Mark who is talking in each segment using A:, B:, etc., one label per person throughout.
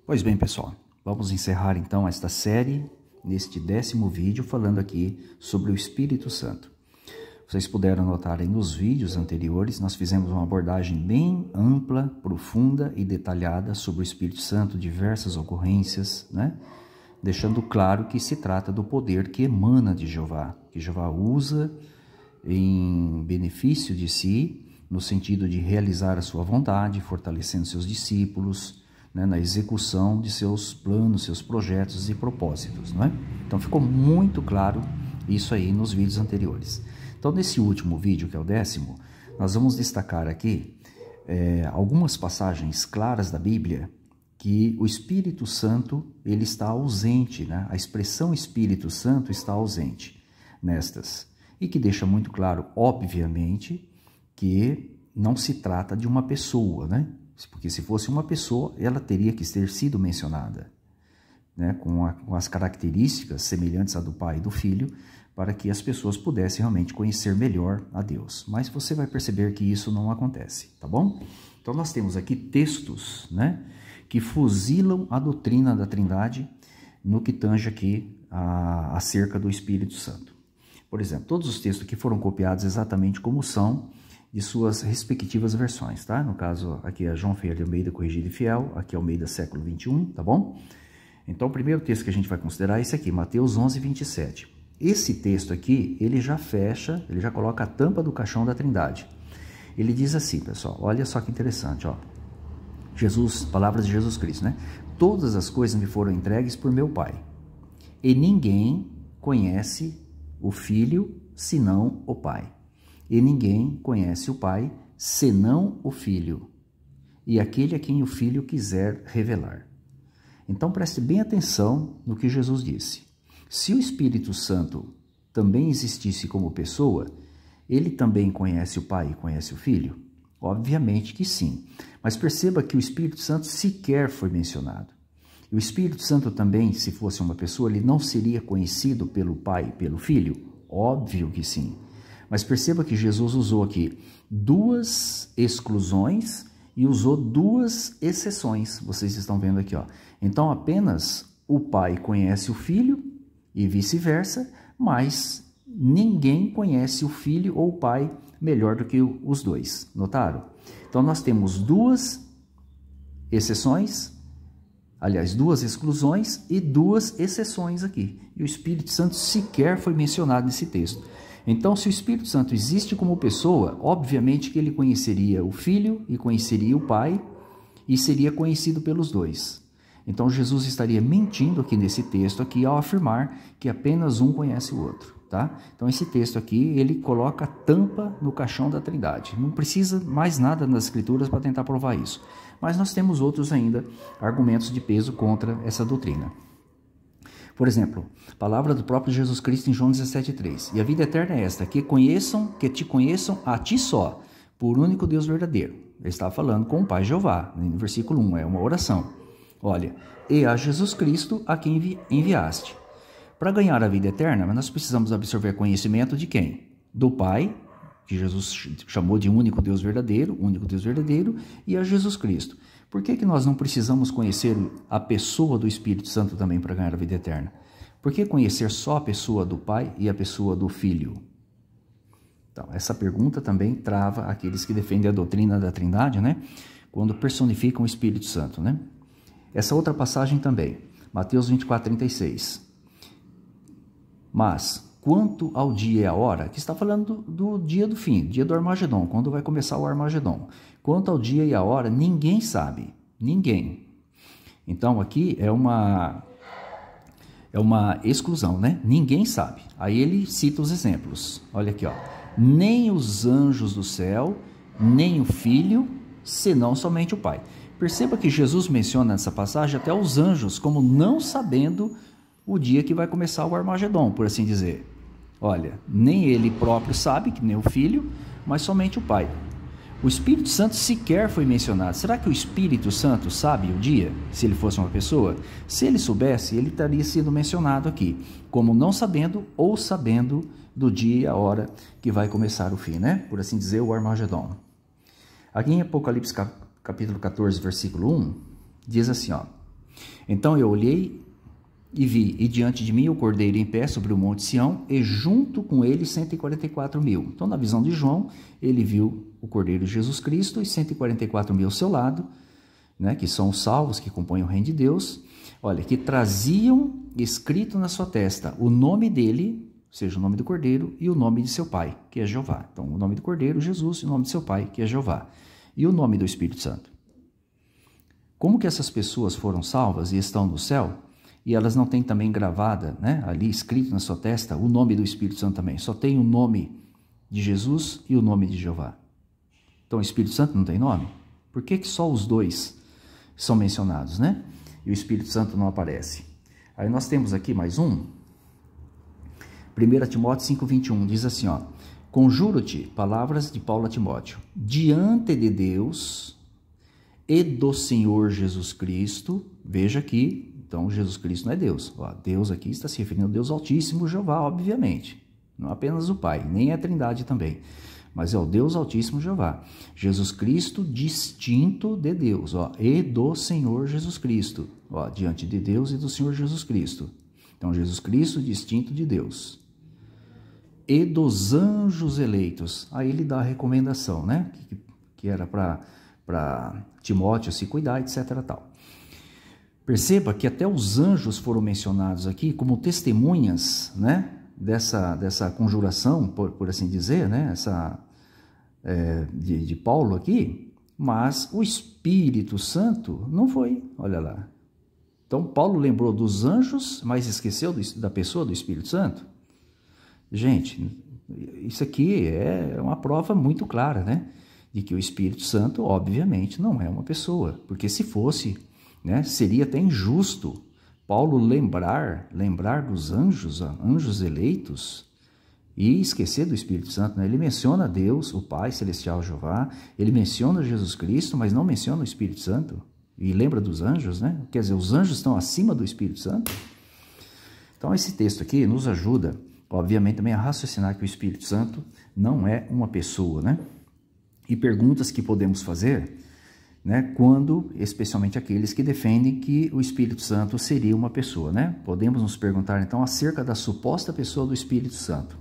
A: Pois bem, pessoal, vamos encerrar então esta série neste 10º vídeo falando aqui sobre o Espírito Santo. Vocês puderam notar aí nos vídeos anteriores, nós fizemos uma abordagem bem ampla, profunda e detalhada sobre o Espírito Santo, diversas ocorrências, né? Deixando claro que se trata do poder que emana de Jeová, que Jeová usa em benefício de si, no sentido de realizar a sua vontade, fortalecendo seus discípulos, né, na execução de seus planos, seus projetos e propósitos, não é? Então ficou muito claro isso aí nos vídeos anteriores. Então nesse último vídeo, que é o 10º, nós vamos destacar aqui algumas passagens claras da Bíblia que o Espírito Santo ele está ausente, né? A expressão Espírito Santo está ausente nestas, e que deixa muito claro, obviamente, que não se trata de uma pessoa, né? Porque se fosse uma pessoa, ela teria que ter sido mencionada, né? Com as características semelhantes à do Pai e do Filho, para que as pessoas pudessem realmente conhecer melhor a Deus. Mas você vai perceber que isso não acontece, tá bom? Então nós temos aqui textos, né, que fuzilam a doutrina da Trindade no que tange aqui acerca do Espírito Santo. Por exemplo, todos os textos que foram copiados exatamente como são, de suas respectivas versões, tá? No caso, aqui é João Ferreira de Almeida, Corrigido e Fiel, aqui é Almeida século 21, tá bom? Então, o primeiro texto que a gente vai considerar é esse aqui, Mateus 11, 27. Esse texto aqui, ele já fecha, ele já coloca a tampa do caixão da Trindade. Ele diz assim, pessoal, olha só que interessante, ó. Jesus, palavras de Jesus Cristo, né? Todas as coisas me foram entregues por meu Pai, e ninguém conhece o Filho senão o Pai. E ninguém conhece o Pai, senão o Filho, e aquele a quem o Filho quiser revelar. Então preste bem atenção no que Jesus disse. Se o Espírito Santo também existisse como pessoa, ele também conhece o Pai e conhece o Filho? Obviamente que sim. Mas perceba que o Espírito Santo sequer foi mencionado. E o Espírito Santo também, se fosse uma pessoa, ele não seria conhecido pelo Pai e pelo Filho? Óbvio que sim. Mas perceba que Jesus usou aqui duas exclusões e usou duas exceções. Vocês estão vendo aqui, ó. Então apenas o Pai conhece o Filho e vice-versa, mas ninguém conhece o Filho ou o Pai melhor do que os dois. Notaram? Então nós temos duas exceções, aliás, duas exclusões e duas exceções aqui. E o Espírito Santo sequer foi mencionado nesse texto. Então, se o Espírito Santo existe como pessoa, obviamente que ele conheceria o Filho e conheceria o Pai e seria conhecido pelos dois. Então, Jesus estaria mentindo aqui nesse texto aqui ao afirmar que apenas um conhece o outro, tá? Então, esse texto aqui, ele coloca a tampa no caixão da Trindade. Não precisa mais nada nas Escrituras para tentar provar isso. Mas nós temos outros ainda argumentos de peso contra essa doutrina. Por exemplo, palavra do próprio Jesus Cristo em João 17,3. E a vida eterna é esta, que te conheçam a ti só, por único Deus verdadeiro. Ele estava falando com o Pai Jeová, no versículo 1, é uma oração. Olha, e a Jesus Cristo a quem enviaste. Para ganhar a vida eterna, nós precisamos absorver conhecimento de quem? Do Pai, que Jesus chamou de único Deus verdadeiro, e a Jesus Cristo. Por que nós não precisamos conhecer a pessoa do Espírito Santo também para ganhar a vida eterna? Por que conhecer só a pessoa do Pai e a pessoa do Filho? Então, essa pergunta também trava aqueles que defendem a doutrina da Trindade, né? Quando personificam o Espírito Santo, né? Essa outra passagem também, Mateus 24:36. Mas, quanto ao dia e à hora, que está falando do dia do fim, dia do Armagedon, quando vai começar o Armagedon. Quanto ao dia e à hora, ninguém sabe, ninguém. Então aqui é uma exclusão, né? Ninguém sabe. Aí ele cita os exemplos. Olha aqui, ó. Nem os anjos do céu, nem o Filho, senão somente o Pai. Perceba que Jesus menciona nessa passagem até os anjos como não sabendo o dia que vai começar o Armagedon, por assim dizer. Olha, nem ele próprio sabe, que nem o Filho, mas somente o Pai. O Espírito Santo sequer foi mencionado. Será que o Espírito Santo sabe o dia, se ele fosse uma pessoa? Se ele soubesse, ele estaria sendo mencionado aqui, como não sabendo ou sabendo do dia e a hora que vai começar o fim, né? Por assim dizer, o Armagedon. Aqui em Apocalipse capítulo 14, versículo 1, diz assim, ó. Então eu olhei e vi, e diante de mim o cordeiro em pé sobre o monte Sião, e junto com ele 144 mil. Então, na visão de João, ele viu o cordeiro Jesus Cristo e 144 mil ao seu lado, né, que são os salvos que compõem o reino de Deus, olha, que traziam escrito na sua testa o nome dele, ou seja, o nome do cordeiro, e o nome de seu pai, que é Jeová. Então, o nome do cordeiro, Jesus, e o nome de seu pai, que é Jeová. E o nome do Espírito Santo. Como que essas pessoas foram salvas e estão no céu, e elas não têm também gravada, né, ali escrito na sua testa, o nome do Espírito Santo também? Só tem o nome de Jesus e o nome de Jeová. Então, o Espírito Santo não tem nome? Por que que só os dois são mencionados, né? E o Espírito Santo não aparece. Aí nós temos aqui mais um. 1 Timóteo 5,21 diz assim, ó: conjuro-te, palavras de Paulo a Timóteo, diante de Deus e do Senhor Jesus Cristo. Veja aqui, então Jesus Cristo não é Deus. Ó, Deus aqui está se referindo ao Deus Altíssimo, Jeová, obviamente. Não apenas o Pai, nem a Trindade também. Mas é o Deus Altíssimo Jeová. Jesus Cristo distinto de Deus, ó, e do Senhor Jesus Cristo. Ó, diante de Deus e do Senhor Jesus Cristo. Então, Jesus Cristo distinto de Deus. E dos anjos eleitos. Aí ele dá a recomendação, né? Que era para Timóteo se cuidar, etc. Tal. Perceba que até os anjos foram mencionados aqui como testemunhas, né? Dessa conjuração, por assim dizer, né? De Paulo aqui, mas o Espírito Santo não foi, olha lá. Então, Paulo lembrou dos anjos, mas esqueceu da pessoa do Espírito Santo? Gente, isso aqui é uma prova muito clara, né? De que o Espírito Santo, obviamente, não é uma pessoa, porque se fosse, né, seria até injusto Paulo lembrar dos anjos, anjos eleitos, e esquecer do Espírito Santo, né? Ele menciona Deus, o Pai Celestial Jeová, ele menciona Jesus Cristo, mas não menciona o Espírito Santo, e lembra dos anjos, né? Quer dizer, os anjos estão acima do Espírito Santo? Então, esse texto aqui nos ajuda, obviamente, também a raciocinar que o Espírito Santo não é uma pessoa, né? E perguntas que podemos fazer, né, quando, especialmente aqueles que defendem que o Espírito Santo seria uma pessoa, né? Podemos nos perguntar, então, acerca da suposta pessoa do Espírito Santo.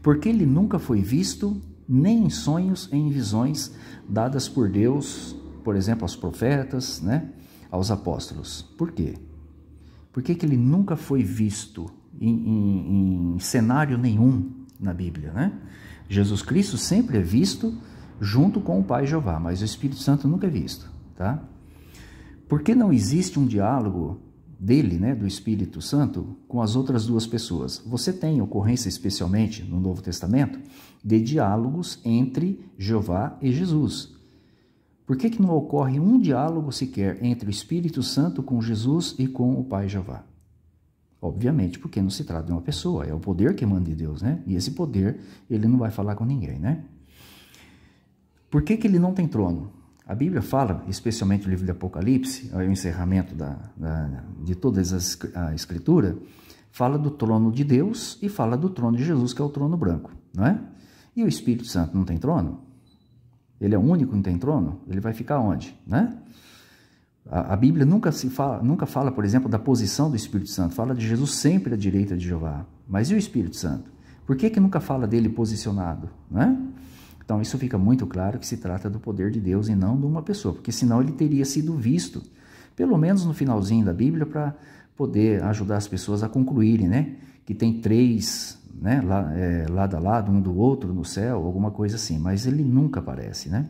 A: Porque ele nunca foi visto, nem em sonhos, em visões dadas por Deus, por exemplo, aos profetas, né, aos apóstolos. Por quê? Por que que ele nunca foi visto em cenário nenhum na Bíblia, né? Jesus Cristo sempre é visto junto com o Pai Jeová, mas o Espírito Santo nunca é visto, tá? Por que não existe um diálogo dele, né, do Espírito Santo, com as outras duas pessoas? Você tem ocorrência, especialmente no Novo Testamento, de diálogos entre Jeová e Jesus. Por que que não ocorre um diálogo sequer entre o Espírito Santo com Jesus e com o Pai Jeová? Obviamente, porque não se trata de uma pessoa, é o poder que emana de Deus, né? E esse poder, ele não vai falar com ninguém, né? Por que que ele não tem trono? A Bíblia fala, especialmente no livro de Apocalipse, o encerramento de toda a Escritura, fala do trono de Deus e fala do trono de Jesus, que é o trono branco, não é? E o Espírito Santo não tem trono? Ele é o único que não tem trono? Ele vai ficar onde, né? A Bíblia nunca fala, por exemplo, da posição do Espírito Santo. Fala de Jesus sempre à direita de Jeová. Mas e o Espírito Santo? Por que que nunca fala dele posicionado, né? Então, isso fica muito claro que se trata do poder de Deus e não de uma pessoa, porque senão ele teria sido visto, pelo menos no finalzinho da Bíblia, para poder ajudar as pessoas a concluírem, né? Que tem três, né, lado a lado, um do outro no céu, alguma coisa assim, mas ele nunca aparece, né?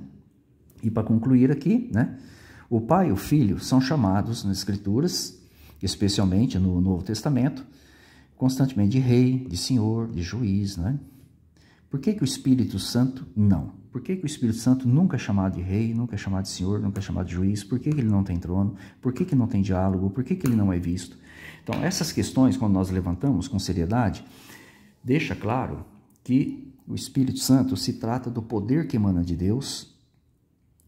A: E para concluir aqui, né? O Pai e o Filho são chamados nas Escrituras, especialmente no Novo Testamento, constantemente de rei, de senhor, de juiz, né? Por que que o Espírito Santo não? Por que que o Espírito Santo nunca é chamado de rei, nunca é chamado de senhor, nunca é chamado de juiz? Por que que ele não tem trono? Por que que não tem diálogo? Por que que ele não é visto? Então, essas questões, quando nós levantamos com seriedade, deixa claro que o Espírito Santo se trata do poder que emana de Deus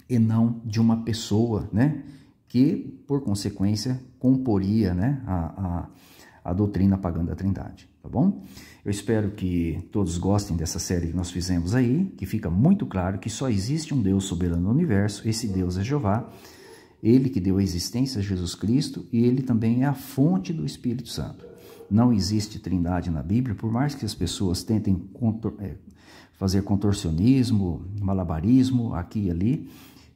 A: e não de uma pessoa, né? Que, por consequência, comporia, né, a doutrina pagã da Trindade, tá bom? Eu espero que todos gostem dessa série que nós fizemos aí, que fica muito claro que só existe um Deus soberano no universo, esse Deus é Jeová, Ele que deu a existência a Jesus Cristo e ele também é a fonte do Espírito Santo. Não existe trindade na Bíblia, por mais que as pessoas tentem fazer contorcionismo, malabarismo aqui e ali,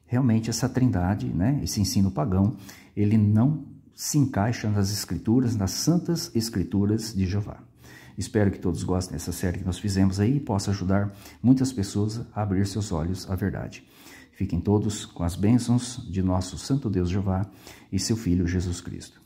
A: realmente essa trindade, né, esse ensino pagão, ele não se encaixa nas Escrituras, nas Santas Escrituras de Jeová. Espero que todos gostem dessa série que nós fizemos aí e possa ajudar muitas pessoas a abrir seus olhos à verdade. Fiquem todos com as bênçãos de nosso Santo Deus Jeová e seu Filho Jesus Cristo.